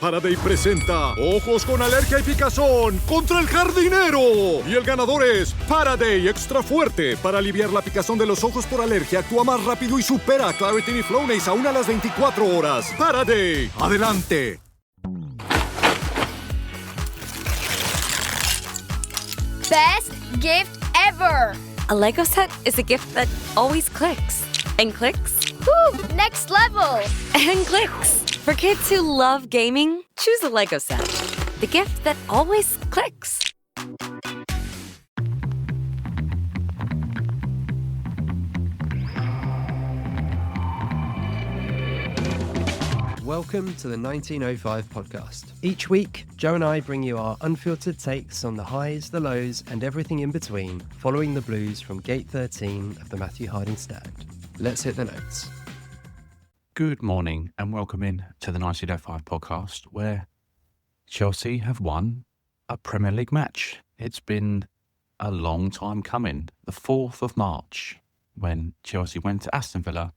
Faraday presenta Ojos con Alergia y Picazón contra el Jardinero. Y el ganador es Faraday Extra Fuerte. Para aliviar la picazón de los ojos por alergia, actúa más rápido y supera a Claritin y Flonase aún a las 24 horas. Faraday, adelante. Best gift ever! A Lego set is a gift that always clicks. And clicks. Woo! Next level! And clicks. For kids who love gaming, choose a Lego set. The gift that always clicks. Welcome to the 1905 podcast. Each week, Joe and I bring you our unfiltered takes on the highs, the lows, and everything in between, following the blues from Gate 13 of the Matthew Harding Stand. Let's hit the notes. Good morning and welcome in to the 1905 podcast, where Chelsea have won a Premier League match. It's been a long time coming. The 4th of March, when Chelsea went to Aston Villa,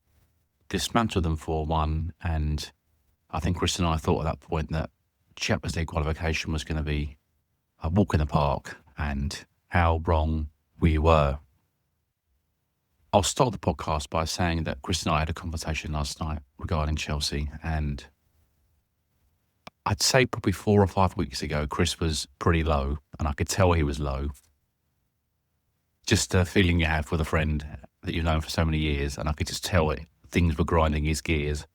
dismantled them 4-1, and I think Chris and I thought at that point that Champions League qualification was going to be a walk in the park, and how wrong we were. I'll start the podcast by saying that Chris and I had a conversation last night regarding Chelsea, and I'd say probably 4 or 5 weeks ago, Chris was pretty low, and I could tell he was low. Just a feeling you have with a friend that you've known for so many years, and I could just tell it. Things were grinding his gears.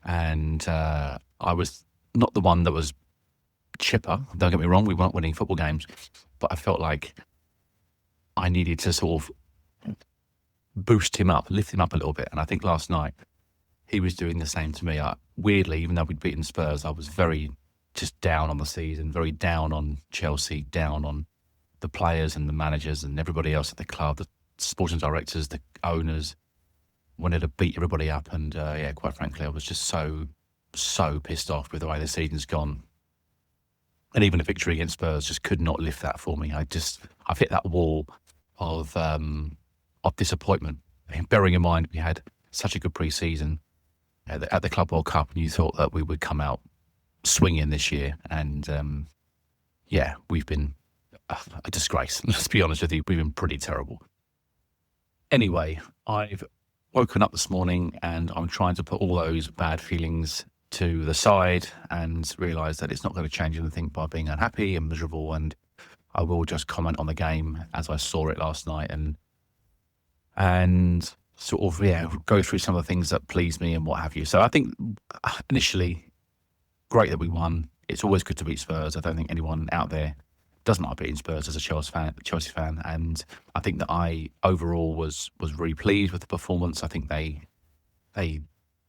And I was not the one that was chipper. Don't get me wrong, we weren't winning football games, but I felt like I needed to sort of boost him up, lift him up a little bit. And I think last night he was doing the same to me. Weirdly, even though we'd beaten Spurs, I was very just down on the season, very down on Chelsea, down on the players and the managers and everybody else at the club, the sporting directors, the owners. Wanted to beat everybody up, and quite frankly, I was just so pissed off with the way the season's gone. And even a victory against Spurs just could not lift that for me. I've hit that wall of disappointment. Bearing in mind we had such a good pre-season at the Club World Cup, and you thought that we would come out swinging this year, and we've been a disgrace. Let's be honest with you, we've been pretty terrible. Anyway, I've woken up this morning and I'm trying to put all those bad feelings to the side and realise that it's not going to change anything by being unhappy and miserable, and I will just comment on the game as I saw it last night and sort of go through some of the things that pleased me and what have you. So I think initially, great that we won. It's always good to beat Spurs. I don't think anyone out there doesn't like beating Spurs as a Chelsea fan, and I think that I overall was really pleased with the performance. I think they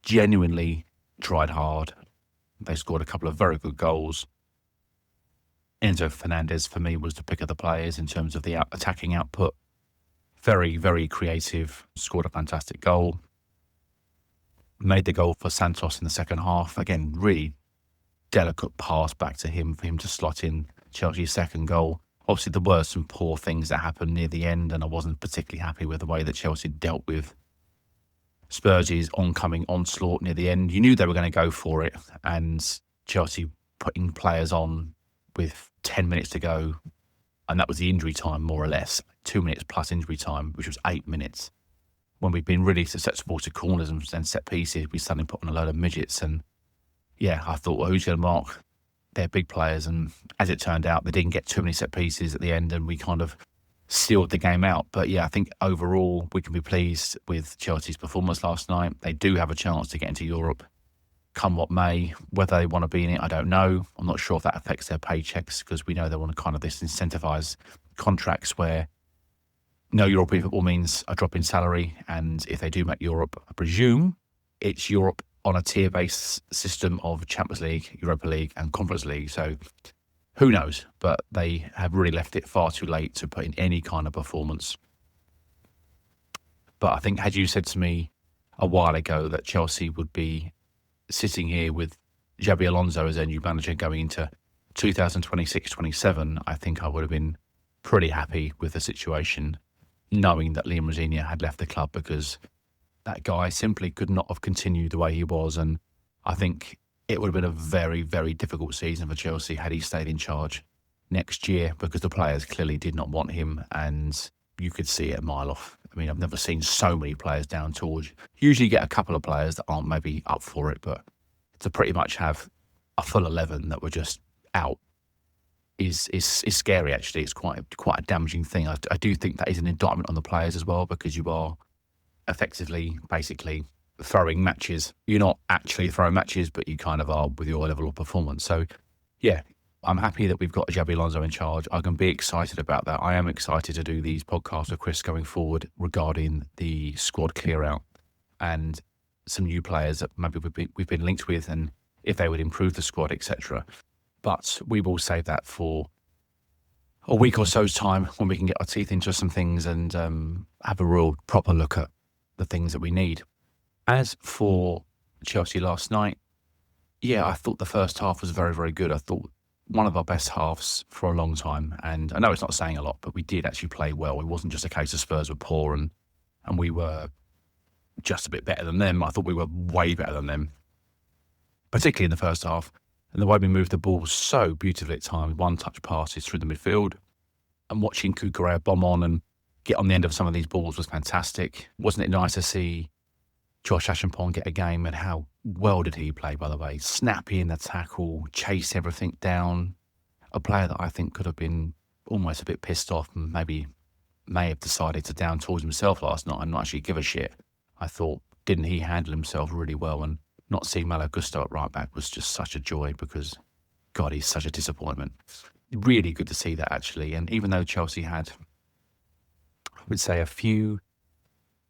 genuinely tried hard. They scored a couple of very good goals. Enzo Fernandez for me was the pick of the players in terms of the attacking output. Very, very creative. Scored a fantastic goal. Made the goal for Santos in the second half. Again, really delicate pass back to him for him to slot in Chelsea's second goal. Obviously, there were some poor things that happened near the end, and I wasn't particularly happy with the way that Chelsea dealt with Spurs' oncoming onslaught near the end. You knew they were going to go for it, and Chelsea putting players on with 10 minutes to go, and that was the injury time, more or less. 2 minutes plus injury time, which was 8 minutes. When we'd been really susceptible to corners and then set pieces, we suddenly put on a load of midgets, and I thought, well, who's going to mark their big players? And as it turned out, they didn't get too many set pieces at the end, and we kind of sealed the game out. But I think overall we can be pleased with Chelsea's performance last night. They do have a chance to get into Europe come what may. Whether they want to be in it, I don't know. I'm not sure if that affects their paychecks, because we know they want to kind of disincentivise contracts where no European football means a drop in salary. And if they do make Europe, I presume it's Europe on a tier-based system of Champions League, Europa League and Conference League. So who knows? But they have really left it far too late to put in any kind of performance. But I think, had you said to me a while ago that Chelsea would be sitting here with Xabi Alonso as their new manager going into 2026-27, I think I would have been pretty happy with the situation, knowing that Liam Rosenior had left the club, because that guy simply could not have continued the way he was. And I think it would have been a very, very difficult season for Chelsea had he stayed in charge next year, because the players clearly did not want him, and you could see it a mile off. I mean, I've never seen so many players down tools. Usually you get a couple of players that aren't maybe up for it, but to pretty much have a full 11 that were just out is scary, actually. It's quite a damaging thing. I do think that is an indictment on the players as well, because you are effectively, basically throwing matches. You're not actually throwing matches, but you kind of are with your level of performance. So, yeah, I'm happy that we've got Xabi Alonso in charge. I can be excited about that. I am excited to do these podcasts with Chris going forward regarding the squad clear out and some new players that maybe we've been linked with, and if they would improve the squad, etc. But we will save that for a week or so's time when we can get our teeth into some things and have a real proper look at the things that we need. As for Chelsea last night, yeah, I thought the first half was very, very good. I thought one of our best halves for a long time. And I know it's not saying a lot, but we did actually play well. It wasn't just a case of Spurs were poor and we were just a bit better than them. I thought we were way better than them, particularly in the first half. And the way we moved the ball so beautifully at times, one-touch passes through the midfield, and watching Cucurella bomb on and get on the end of some of these balls was fantastic. Wasn't it nice to see Josh Achampong get a game, and how well did he play, by the way? Snappy in the tackle, chase everything down. A player that I think could have been almost a bit pissed off and maybe may have decided to down tools himself last night and not actually give a shit. I thought, didn't he handle himself really well? And not seeing Malo Gusto at right back was just such a joy, because, God, he's such a disappointment. Really good to see that, actually. And even though Chelsea had, I would say, a few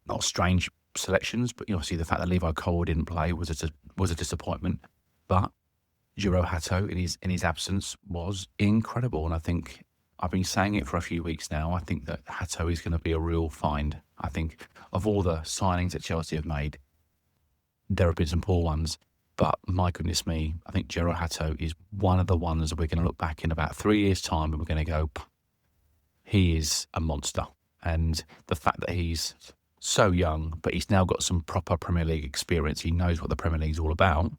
not strange selections, but you know, see the fact that Levi Cole didn't play was a disappointment. But Jiro Hato in his absence was incredible, and I think I've been saying it for a few weeks now. I think that Hato is going to be a real find. I think of all the signings that Chelsea have made, there have been some poor ones, but my goodness me, I think Jiro Hato is one of the ones that we're going to look back in about 3 years' time and we're going to go, he is a monster. And the fact that he's so young, but he's now got some proper Premier League experience. He knows what the Premier League is all about.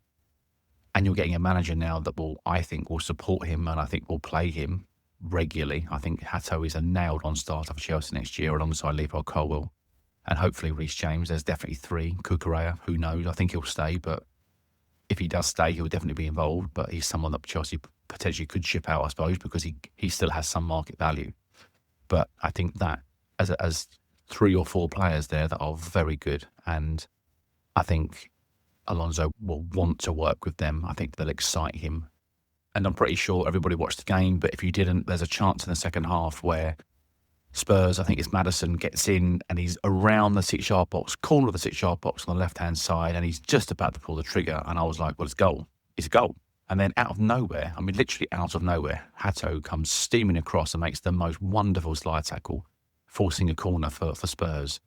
And you're getting a manager now that I think will support him, and I think will play him regularly. I think Hato is a nailed-on starter for Chelsea next year alongside Levi Colwill and hopefully Reece James. There's definitely three. Cucurella, who knows? I think he'll stay, but if he does stay, he'll definitely be involved. But he's someone that Chelsea potentially could ship out, I suppose, because he still has some market value. But I think that as 3 or 4 players there that are very good, and I think Alonso will want to work with them. I think they'll excite him. And I'm pretty sure everybody watched the game, but if you didn't, there's a chance in the second half where Spurs, I think it's Maddison, gets in and he's around the 6-yard box, corner of the 6-yard box on the left-hand side, and he's just about to pull the trigger. And I was like, well, it's goal. It's a goal. And then out of nowhere, I mean, literally out of nowhere, Hato comes steaming across and makes the most wonderful slide tackle, forcing a corner for Spurs.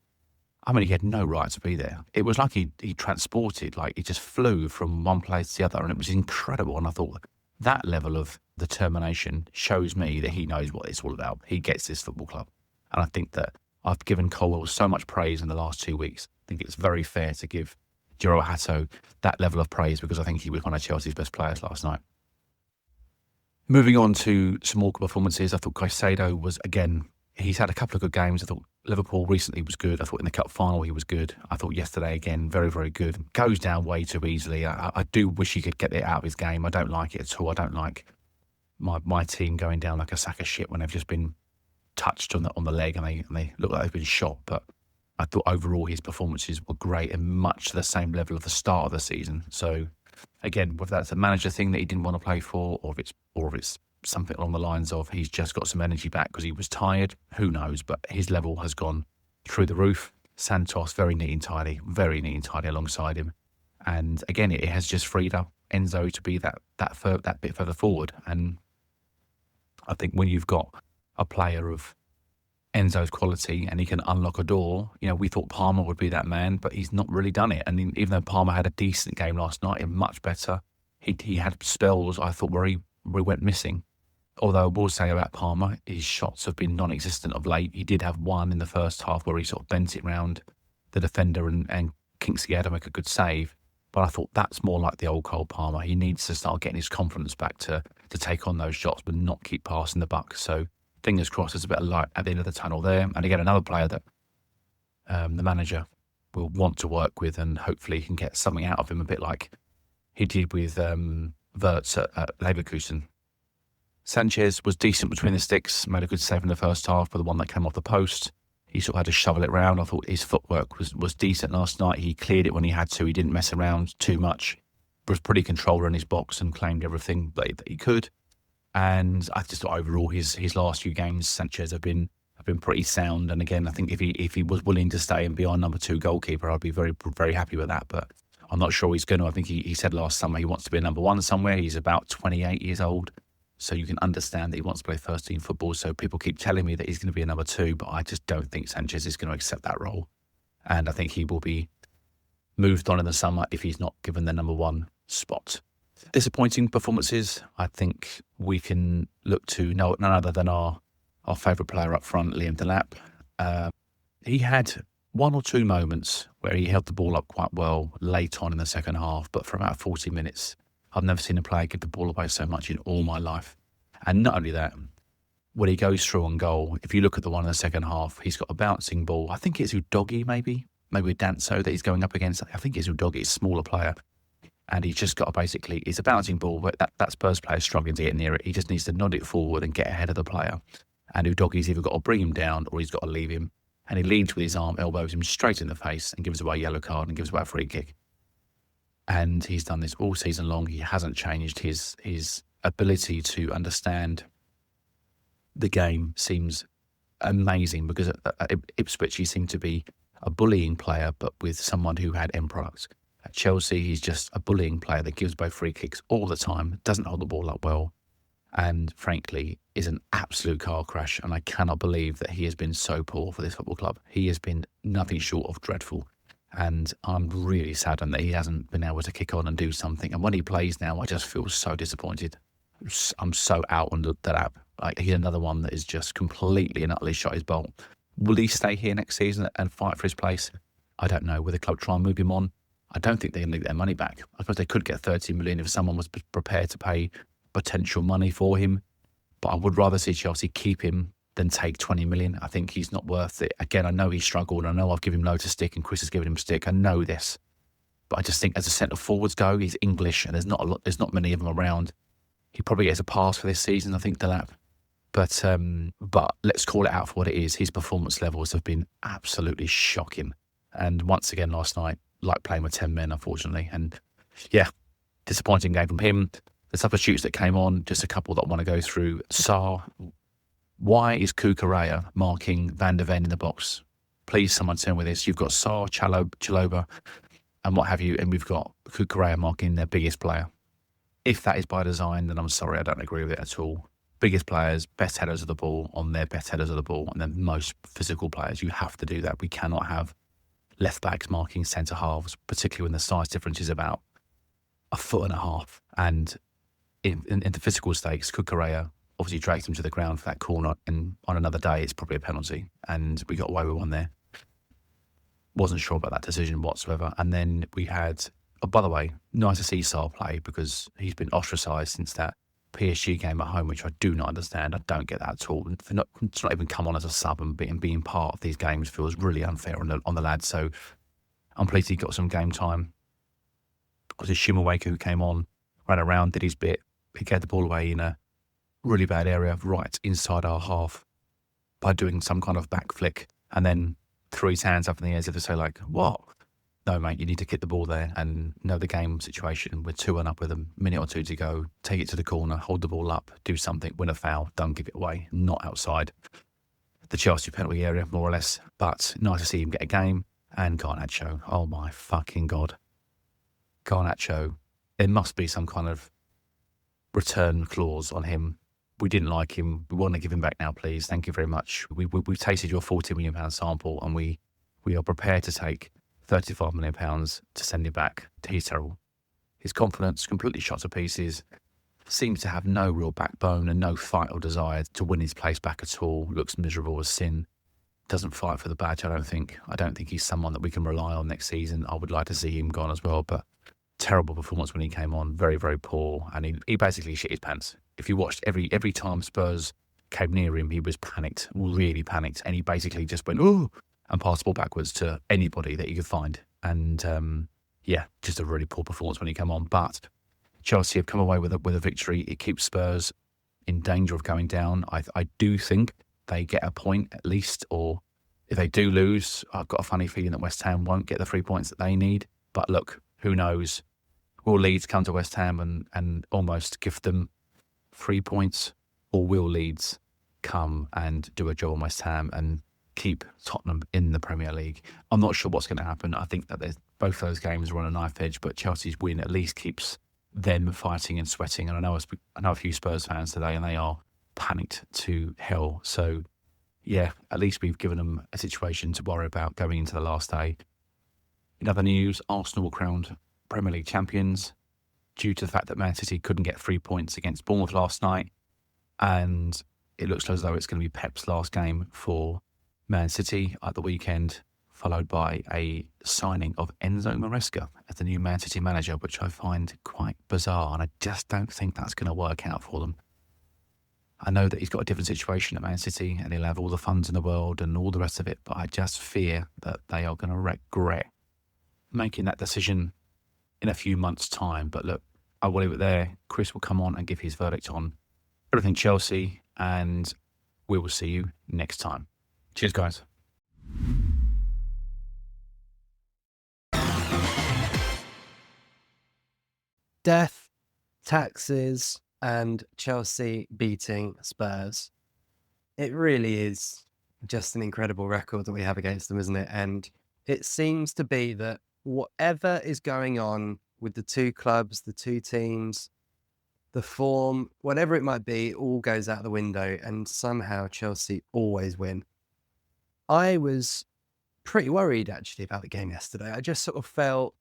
I mean, he had no right to be there. It was like he transported, like he just flew from one place to the other, and it was incredible. And I thought, that level of determination shows me that he knows what it's all about. He gets this football club. And I think that I've given Colwell so much praise in the last 2 weeks. I think it's very fair to give Jiro Hato that level of praise, because I think he was one of Chelsea's best players last night. Moving on to some more performances, I thought Caicedo was, again, he's had a couple of good games. I thought Liverpool recently was good. I thought in the cup final he was good. I thought yesterday, again, very, very good. Goes down way too easily. I do wish he could get it out of his game. I don't like it at all. I don't like my team going down like a sack of shit when they've just been touched on the leg and they look like they've been shot. But I thought overall his performances were great and much to the same level of the start of the season. So again, whether that's a manager thing that he didn't want to play for, or if it's something along the lines of he's just got some energy back because he was tired, who knows? But his level has gone through the roof. Santos, very neat and tidy alongside him. And again, it has just freed up Enzo to be that bit further forward. And I think when you've got a player of Enzo's quality and he can unlock a door, you know, we thought Palmer would be that man, but he's not really done it. And even though Palmer had a decent game last night, much better, he had spells, I thought, where he went missing. Although I will say about Palmer, his shots have been non-existent of late. He did have one in the first half where he sort of bent it round the defender and Kingsley had to make a good save. But I thought that's more like the old Cole Palmer. He needs to start getting his confidence back to take on those shots, but not keep passing the buck. So fingers crossed there's a bit of light at the end of the tunnel there. And again, another player that the manager will want to work with, and hopefully he can get something out of him, a bit like he did with Wirtz at Leverkusen. Sanchez was decent between the sticks, made a good save in the first half, but the one that came off the post, he sort of had to shovel it round. I thought his footwork was decent last night. He cleared it when he had to. He didn't mess around too much. Was pretty controller in his box and claimed everything that he could. And I just thought overall his last few games, Sanchez have been pretty sound. And again, I think if he was willing to stay and be our number 2 goalkeeper, I'd be very, very happy with that. But I'm not sure he's going to. I think he said last summer he wants to be a number 1 somewhere. He's about 28 years old. So you can understand that he wants to play first team football. So people keep telling me that he's going to be a number 2, but I just don't think Sanchez is going to accept that role. And I think he will be moved on in the summer if he's not given the number 1 spot. Disappointing performances. I think we can look to none other than our favourite player up front, Liam Delap. He had 1 or 2 moments where he held the ball up quite well late on in the second half, but for about 40 minutes, I've never seen a player give the ball away so much in all my life. And not only that, when he goes through on goal, if you look at the one in the second half, he's got a bouncing ball. I think it's Udogi maybe with Danso that he's going up against. I think it's Udogi, a smaller player. And he's just got it's a bouncing ball, but that Spurs player is struggling to get near it. He just needs to nod it forward and get ahead of the player. And Udogi's either got to bring him down or he's got to leave him. And he leads with his arm, elbows him straight in the face and gives away a yellow card and gives away a free kick. And he's done this all season long. He hasn't changed. His ability to understand the game seems amazing, because at Ipswich he seemed to be a bullying player, but with someone who had end products. At Chelsea, he's just a bullying player that gives away free kicks all the time, doesn't hold the ball up well, and frankly is an absolute car crash. And I cannot believe that he has been so poor for this football club. He has been nothing short of dreadful. And I'm really saddened that he hasn't been able to kick on and do something. And when he plays now, I just feel so disappointed. I'm so out on that app. Like, he's another one that is just completely and utterly shot his bolt. Will he stay here next season and fight for his place? I don't know. Will the club try and move him on? I don't think they're going to get their money back. I suppose they could get 30 million if someone was prepared to pay potential money for him. But I would rather see Chelsea keep him than take 20 million. I think he's not worth it. Again, I know he struggled. I know I've given him loads of stick and Chris has given him stick. I know this. But I just think as the centre forwards go, he's English and there's not many of them around. He probably gets a pass for this season, I think, Delap. But let's call it out for what it is. His performance levels have been absolutely shocking. And once again last night, like playing with 10 men, unfortunately. And yeah, disappointing game from him. The substitutes that came on, just a couple that I want to go through. Sarr. Why is Cucurella marking Van der Ven in the box? Please, someone tell me this. You've got Sarr, Chalobah, and what have you, and we've got Cucurella marking their biggest player. If that is by design, then I'm sorry, I don't agree with it at all. Biggest players, best headers of the ball on their best headers of the ball, and then most physical players. You have to do that. We cannot have left backs marking centre halves, particularly when the size difference is about 1.5 foot. And in the physical stakes, Cucurella obviously drags him to the ground for that corner, and on another day it's probably a penalty, and we got away with one there. Wasn't sure about that decision whatsoever. And then we had, oh, by the way, nice to see Sarr play, because he's been ostracised since that PSG game at home, which I do not understand. I don't get that at all. To not even come on as a sub and being part of these games feels really unfair on the lad. So I'm pleased he got some game time, because it's Shumawake who came on, ran around, did his bit. He gave the ball away in a really bad area right inside our half by doing some kind of back flick, and then threw his hands up in the air as if to say, like, what? No, mate, you need to kick the ball there and know the game situation. We're 2-1 up with a minute or two to go. Take it to the corner, hold the ball up, do something, win a foul, don't give it away. Not outside the Chelsea penalty area, more or less. But nice to see him get a game. And Garnacho, oh my fucking God. Garnacho, there must be some kind of return clause on him. We didn't like him. We want to give him back now, please. Thank you very much. We've tasted your £40 million sample, and we are prepared to take £35 million to send him back. He's terrible. His confidence completely shot to pieces. Seems to have no real backbone and no fight or desire to win his place back at all. Looks miserable as sin. Doesn't fight for the badge, I don't think. I don't think he's someone that we can rely on next season. I would like to see him gone as well, but terrible performance when he came on, very, very poor, and he basically shit his pants. If you watched every time Spurs came near him, he was panicked, really panicked, and he basically just went, "Ooh," and passed the ball backwards to anybody that he could find. And just a really poor performance when he came on. But Chelsea have come away with a victory. It keeps Spurs in danger of going down. I do think they get a point at least, or if they do lose, I've got a funny feeling that West Ham won't get the 3 points that they need. But look, who knows? Will Leeds come to West Ham and almost give them 3 points, or will Leeds come and do a job on West Ham and keep Tottenham in the Premier League? I'm not sure what's going to happen. I think that both those games are on a knife edge, but Chelsea's win at least keeps them fighting and sweating. And I know a few Spurs fans today, and they are panicked to hell. So, yeah, at least we've given them a situation to worry about going into the last day. In other news, Arsenal were crowned Premier League champions due to the fact that Man City couldn't get 3 points against Bournemouth last night. And it looks as though it's going to be Pep's last game for Man City at the weekend, followed by a signing of Enzo Maresca as the new Man City manager, which I find quite bizarre, and I just don't think that's going to work out for them. I know that he's got a different situation at Man City and he'll have all the funds in the world and all the rest of it, but I just fear that they are going to regret making that decision in a few months' time. But look, I will leave it there. Chris will come on and give his verdict on everything Chelsea, and we will see you next time. Cheers, guys. Death, taxes, and Chelsea beating Spurs. It really is just an incredible record that we have against them, isn't it? And it seems to be that whatever is going on with the two clubs, the two teams, the form, whatever it might be, it all goes out the window, and somehow Chelsea always win. I was pretty worried actually about the game yesterday. I just sort of felt,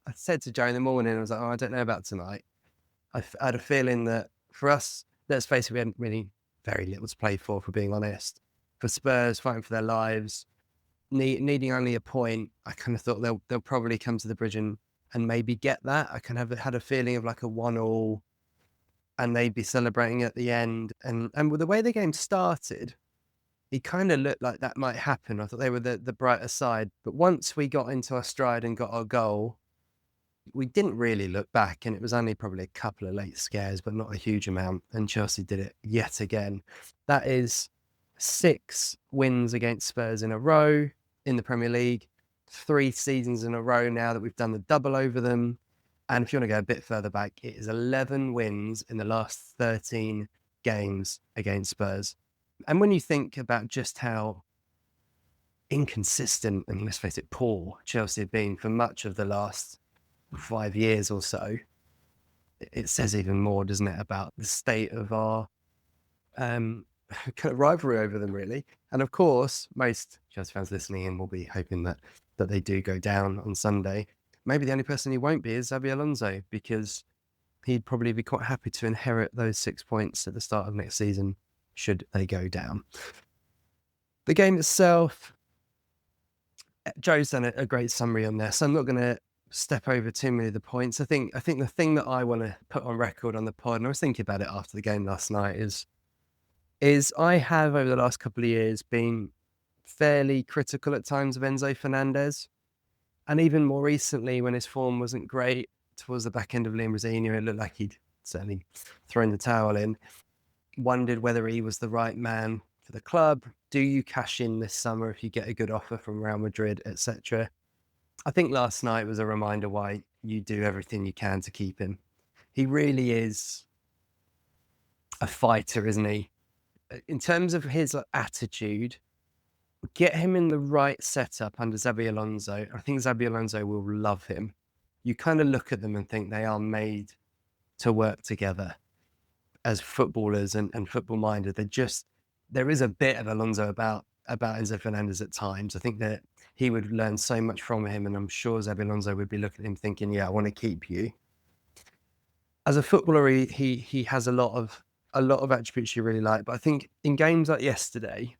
I said to Joe in the morning, I was like, I don't know about tonight. I had a feeling that for us, let's face it, we hadn't really very little to play for being honest. For Spurs fighting for their lives, needing only a point, I kind of thought they'll probably come to the bridge and maybe get that. I kind of had a feeling of like a 1-1, and they'd be celebrating at the end. And with the way the game started, it kind of looked like that might happen. I thought they were the brighter side. But once we got into our stride and got our goal, we didn't really look back, and it was only probably a couple of late scares, but not a huge amount. And Chelsea did it yet again. That is 6 wins against Spurs in a row in the Premier League, 3 seasons in a row now that we've done the double over them. And if you want to go a bit further back, it is 11 wins in the last 13 games against Spurs. And when you think about just how inconsistent and, let's face it, poor Chelsea have been for much of the last 5 years or so, it says even more, doesn't it, about the state of our kind of rivalry over them, really. And of course, most Chelsea fans listening in will be hoping that they do go down on Sunday. Maybe the only person he won't be is Xabi Alonso, because he'd probably be quite happy to inherit those 6 points at the start of next season should they go down. The game itself, Joe's done a great summary on there, so I'm not going to step over too many of the points. I think the thing that I want to put on record on the pod, and I was thinking about it after the game last night, is I have over the last couple of years been fairly critical at times of Enzo Fernandez. And even more recently, when his form wasn't great towards the back end of Liam Rosenior, it looked like he'd certainly thrown the towel in. Wondered whether he was the right man for the club. Do you cash in this summer if you get a good offer from Real Madrid, etc.? I think last night was a reminder why you do everything you can to keep him. He really is a fighter, isn't he? In terms of his attitude, get him in the right setup under Xabi Alonso. I think Xabi Alonso will love him. You kind of look at them and think they are made to work together as footballers and football-minded. There is a bit of Alonso about Enzo Fernandez at times. I think that he would learn so much from him, and I'm sure Xabi Alonso would be looking at him thinking, yeah, I want to keep you. As a footballer, he has a lot of attributes you really like. But I think in games like yesterday,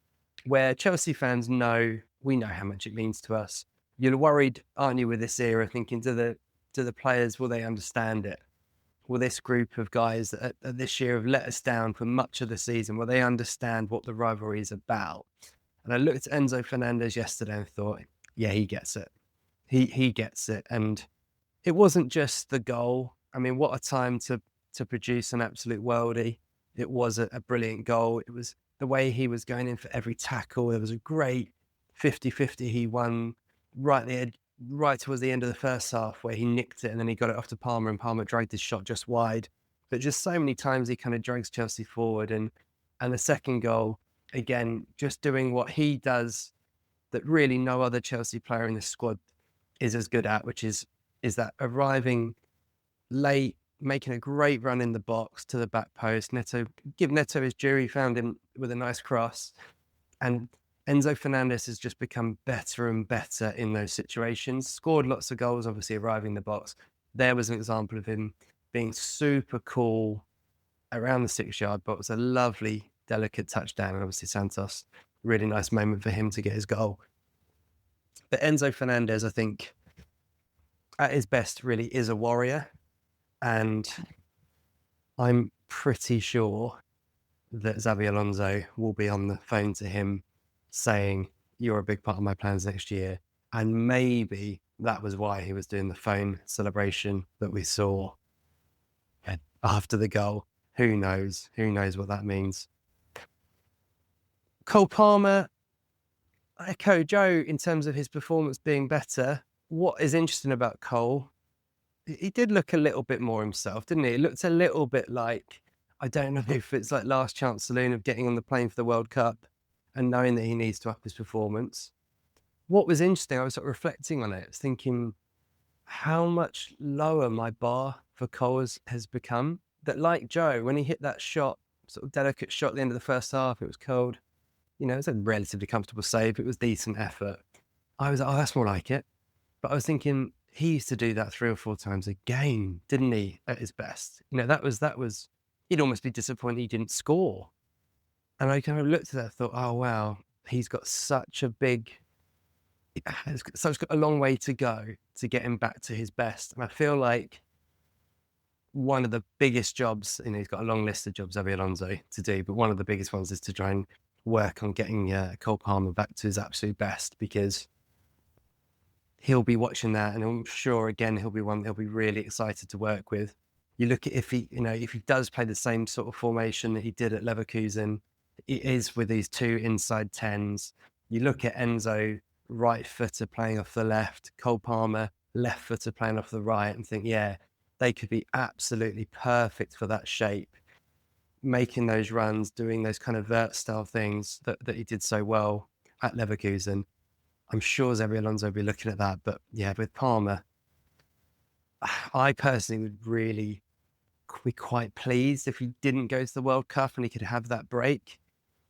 where Chelsea fans we know how much it means to us. You're worried, aren't you, with this era, thinking, do do the players, will they understand it? Will this group of guys that this year have let us down for much of the season, will they understand what the rivalry is about? And I looked at Enzo Fernandez yesterday and thought, yeah, he gets it. He gets it. And it wasn't just the goal. I mean, what a time to produce an absolute worldy. It was a brilliant goal. It was the way he was going in for every tackle. There was a great 50-50 he won right towards the end of the first half, where he nicked it and then he got it off to Palmer, and Palmer dragged his shot just wide. But just so many times he kind of drags Chelsea forward. And the second goal, again, just doing what he does that really no other Chelsea player in the squad is as good at, which is that arriving late, making a great run in the box to the back post. Give Neto his due. He found him with a nice cross. And Enzo Fernandez has just become better and better in those situations. Scored lots of goals, obviously arriving in the box. There was an example of him being super cool around the 6-yard box. A lovely, delicate touchdown. And obviously Santos, really nice moment for him to get his goal. But Enzo Fernandez, I think, at his best, really is a warrior. And I'm pretty sure that Xabi Alonso will be on the phone to him saying, you're a big part of my plans next year. And maybe that was why he was doing the phone celebration that we saw after the goal. Who knows? Who knows what that means? Cole Palmer, I echo Joe in terms of his performance being better. What is interesting about Cole, he did look a little bit more himself, didn't he? It looked a little bit like, I don't know if it's like last chance saloon of getting on the plane for the World Cup and knowing that he needs to up his performance. What was interesting, I was sort of reflecting on it, I was thinking how much lower my bar for Cole has become. That, like Joe, when he hit that shot, sort of delicate shot at the end of the first half, it was cold. You know, it was a relatively comfortable save. It was decent effort. I was like, oh, that's more like it. But I was thinking, he used to do that 3 or 4 times a game, didn't he, at his best? You know, that was, he'd almost be disappointed he didn't score. And I kind of looked at that and thought, oh, wow, he's got such a long way to go to get him back to his best. And I feel like one of the biggest jobs, you know, he's got a long list of jobs, Xabi Alonso, to do, but one of the biggest ones is to try and work on getting Cole Palmer back to his absolute best, because he'll be watching that, and I'm sure again he'll be one he'll be really excited to work with. You look at if he does play the same sort of formation that he did at Leverkusen, it is with these 2 inside 10s. You look at Enzo, right footer playing off the left, Cole Palmer, left footer playing off the right, and think, yeah, they could be absolutely perfect for that shape, making those runs, doing those kind of vert style things that he did so well at Leverkusen. I'm sure Xabi Alonso will be looking at that. But yeah, with Palmer, I personally would really be quite pleased if he didn't go to the World Cup and he could have that break.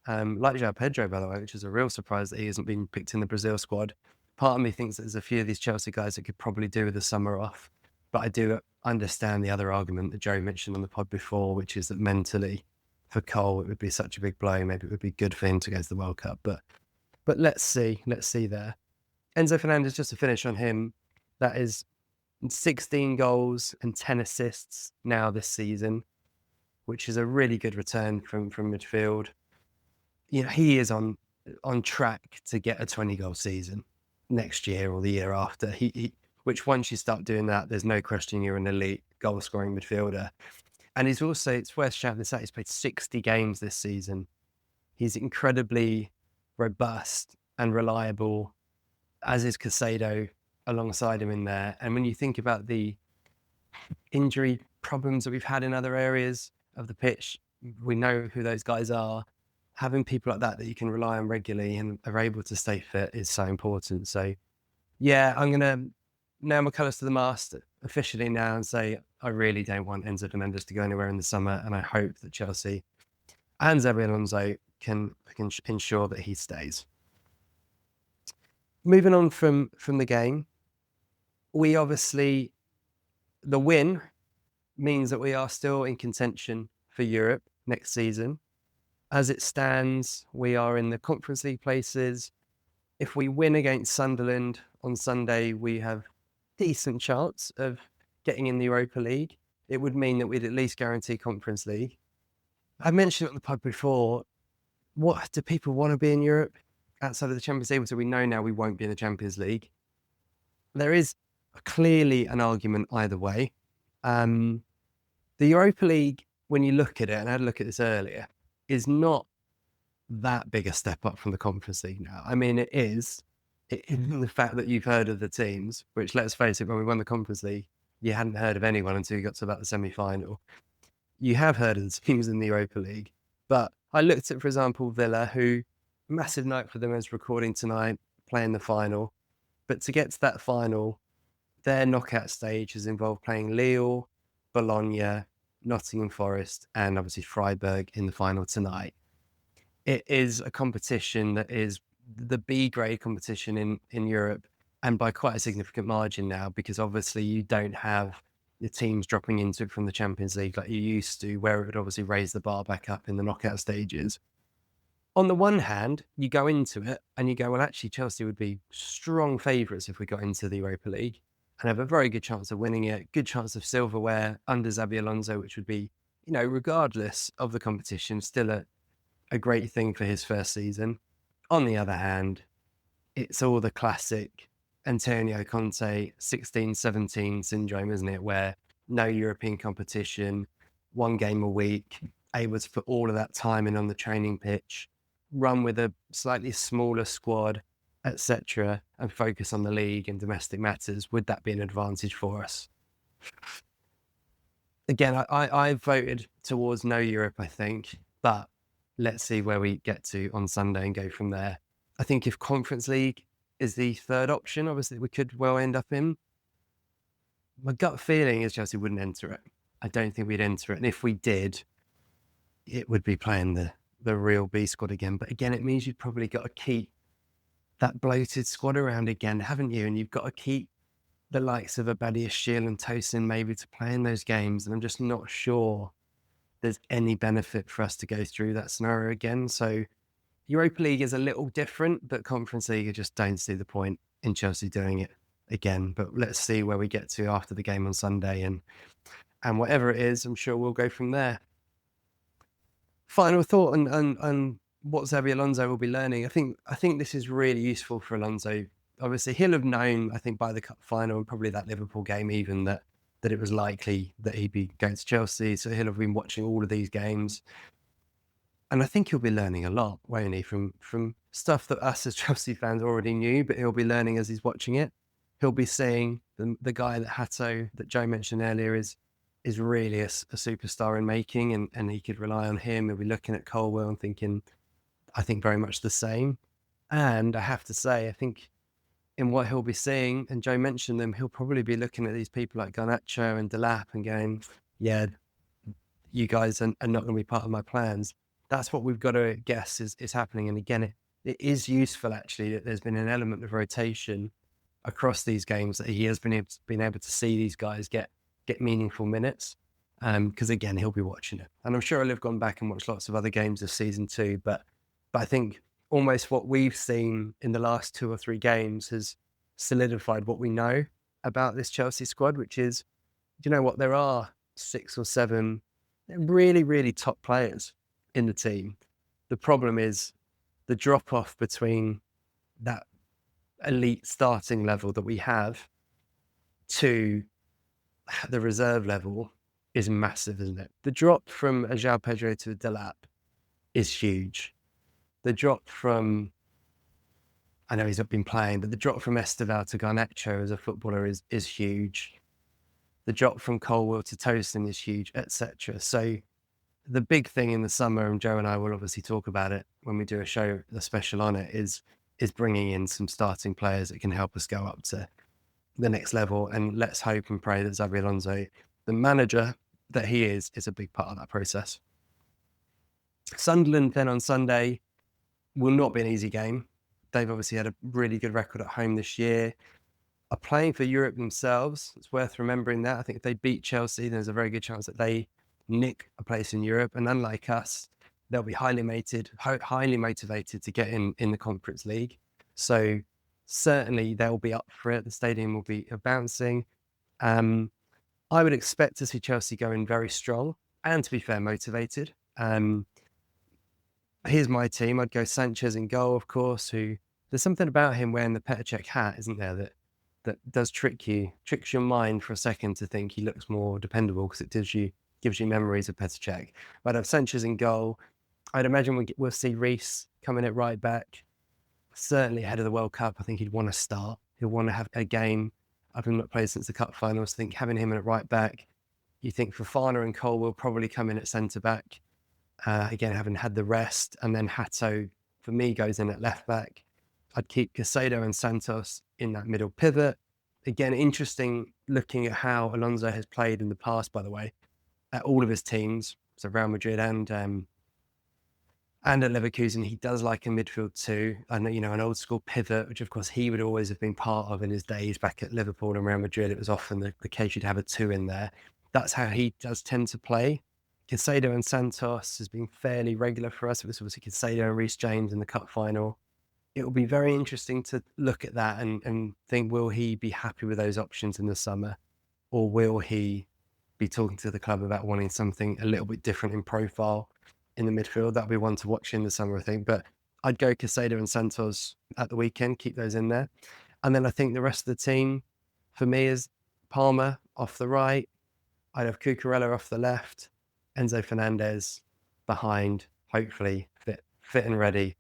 Like João Pedro, by the way, which is a real surprise that he hasn't been picked in the Brazil squad. Part of me thinks that there's a few of these Chelsea guys that could probably do with the summer off. But I do understand the other argument that Joe mentioned on the pod before, which is that mentally for Cole, it would be such a big blow. Maybe it would be good for him to go to the World Cup. But let's see there. Enzo Fernandez, just to finish on him, that is 16 goals and 10 assists now this season, which is a really good return from midfield. You know, he is on track to get a 20-goal season next year or the year after. Which once you start doing that, there's no question you're an elite goal-scoring midfielder. And he's also, it's worth shouting this out, he's played 60 games this season. He's incredibly robust and reliable, as is Caicedo alongside him in there. And when you think about the injury problems that we've had in other areas of the pitch, we know who those guys are. Having people like that you can rely on regularly and are able to stay fit is so important. So yeah, I'm going to nail my colours to the mast officially now and say I really don't want Enzo Fernandez to go anywhere in the summer, and I hope that Chelsea and Xabi Alonso can ensure that he stays. Moving on from the game, the win means that we are still in contention for Europe next season. As it stands, we are in the Conference League places. If we win against Sunderland on Sunday, we have decent chance of getting in the Europa League, it would mean that we'd at least guarantee Conference League. I mentioned it on the pod before. What do people want to be in Europe outside of the Champions League? So we know now we won't be in the Champions League. There is clearly an argument either way. The Europa League, when you look at it, and I had a look at this earlier, is not that big a step up from the Conference League now. I mean, it is. The fact that you've heard of the teams, which, let's face it, when we won the Conference League, you hadn't heard of anyone until you got to about the semi-final. You have heard of the teams in the Europa League. But I looked at, for example, Villa, who, massive night for them as recording tonight, playing the final. But to get to that final, their knockout stage has involved playing Lille, Bologna, Nottingham Forest, and obviously Freiburg in the final tonight. It is a competition that is the B grade competition in Europe, and by quite a significant margin now, because obviously you don't have the teams dropping into it from the Champions League like you used to, where it would obviously raise the bar back up in the knockout stages. On the one hand, you go into it and you go, well, actually, Chelsea would be strong favourites if we got into the Europa League and have a very good chance of winning it, good chance of silverware under Xabi Alonso, which would be, regardless of the competition, still a great thing for his first season. On the other hand, it's all the classic Antonio Conte 16-17 syndrome, isn't it? Where no European competition, one game a week, able to put all of that time in on the training pitch, run with a slightly smaller squad, etc., and focus on the league and domestic matters. Would that be an advantage for us? Again, I voted towards no Europe, I think, but let's see where we get to on Sunday and go from there. I think if Conference League is the third option, obviously we could well end up in. My gut feeling is Chelsea wouldn't enter it. I don't think we'd enter it. And if we did, it would be playing the real B squad again. But again, it means you've probably got to keep that bloated squad around again, haven't you? And you've got to keep the likes of Abadia, Shiel and Tosin maybe to play in those games. And I'm just not sure there's any benefit for us to go through that scenario again. So Europa League is a little different, but Conference League, I just don't see the point in Chelsea doing it again. But let's see where we get to after the game on Sunday. And whatever it is, I'm sure we'll go from there. Final thought on what Xabi Alonso will be learning. I think this is really useful for Alonso. Obviously, he'll have known, I think, by the cup final and probably that Liverpool game even, that it was likely that he'd be going to Chelsea. So he'll have been watching all of these games. And I think he'll be learning a lot, won't he, from stuff that us as Chelsea fans already knew, but he'll be learning as he's watching it. He'll be seeing the guy that Hato, that Joe mentioned earlier, is really a superstar in making, and he could rely on him. He'll be looking at Colwell and thinking, I think very much the same. And I have to say, I think in what he'll be seeing, and Joe mentioned them, he'll probably be looking at these people like Garnacho and Delap and going, yeah, you guys are not going to be part of my plans. That's what we've got to guess is happening. And again, it is useful actually that there's been an element of rotation across these games, that he has been able to see these guys get meaningful minutes. Because again, he'll be watching it. And I'm sure he'll have gone back and watched lots of other games this season too. But I think almost what we've seen in the last 2 or 3 games has solidified what we know about this Chelsea squad, which is, do you know what? There are 6 or 7 really, really top players in the team. The problem is the drop off between that elite starting level that we have to the reserve level is massive, isn't it? The drop from João Pedro to Delap is huge. The drop from, I know he's not been playing, but the drop from Esteval to Garnacho as a footballer is huge. The drop from Colwell to Tosin is huge, etc. So the big thing in the summer, and Joe and I will obviously talk about it when we do a special on it, is bringing in some starting players that can help us go up to the next level. And let's hope and pray that Xabi Alonso, the manager that he is a big part of that process. Sunderland then on Sunday will not be an easy game. They've obviously had a really good record at home this year, are playing for Europe themselves. It's worth remembering that. I think if they beat Chelsea, there's a very good chance that they nick a place in Europe. And unlike us, they'll be highly motivated to get in the Conference League. So certainly they'll be up for it. The stadium will be bouncing. I would expect to see Chelsea going very strong and, to be fair, motivated. Here's my team. I'd go Sanchez in goal, of course, who there's something about him wearing the Petr Cech hat, isn't there, that does tricks your mind for a second to think he looks more dependable because it gives you memories of Petr Cech. But I'd have Sanchez in goal. I'd imagine we'll see Reece coming at right back. Certainly ahead of the World Cup, I think he'd want to start. He'll want to have a game. I've not played since the Cup finals. I think having him at right back, you think Fofana and Cole will probably come in at centre back. Again, having had the rest, and then Hato, for me, goes in at left back. I'd keep Caicedo and Santos in that middle pivot. Again, interesting looking at how Alonso has played in the past, by the way, at all of his teams. So Real Madrid and at Leverkusen, he does like a midfield too. I know, an old school pivot, which of course he would always have been part of in his days back at Liverpool and Real Madrid. It was often the case you'd have a 2 in there. That's how he does tend to play. Caicedo and Santos has been fairly regular for us. It was obviously Caicedo and Reece James in the Cup final. It will be very interesting to look at that and think, will he be happy with those options in the summer? Or will he be talking to the club about wanting something a little bit different in profile in the midfield? That'll be one to watch in the summer, I think. But I'd go Caicedo and Santos at the weekend, keep those in there. And then I think the rest of the team, for me, is Palmer off the right. I'd have Cucurella off the left. Enzo Fernandez behind, hopefully fit and ready,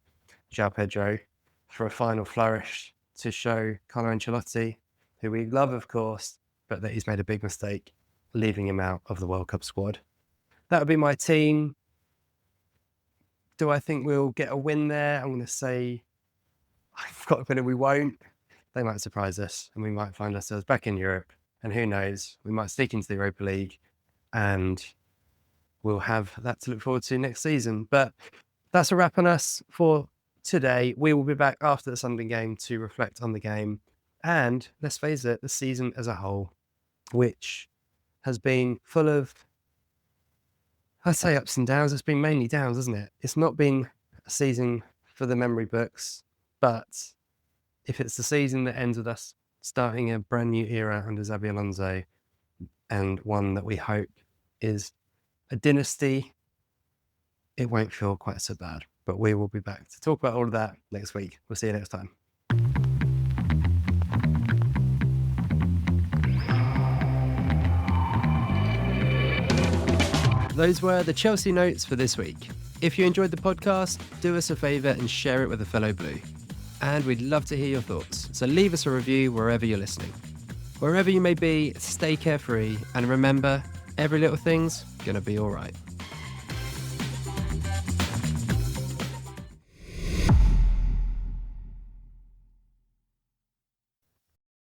João Pedro, for a final flourish to show Carlo Ancelotti, who we love, of course, but that he's made a big mistake leaving him out of the World Cup squad. That would be my team. Do I think we'll get a win there? I'm going to say I've got a feeling we won't. They might surprise us and we might find ourselves back in Europe. And who knows, we might sneak into the Europa League and we'll have that to look forward to next season. But that's a wrap on us for today. We will be back after the Sunday game to reflect on the game and, let's face it, the season as a whole, which has been full of, I'd say, ups and downs. It's been mainly downs, isn't it? It's not been a season for the memory books, but if it's the season that ends with us starting a brand new era under Xabi Alonso, and one that we hope is a dynasty, it won't feel quite so bad. But we will be back to talk about all of that next week. We'll see you next time. Those were the Chelsea notes for this week. If you enjoyed the podcast, do us a favour and share it with a fellow Blue. And we'd love to hear your thoughts, so leave us a review wherever you're listening. Wherever you may be, stay carefree, and remember, every little thing's gonna be alright.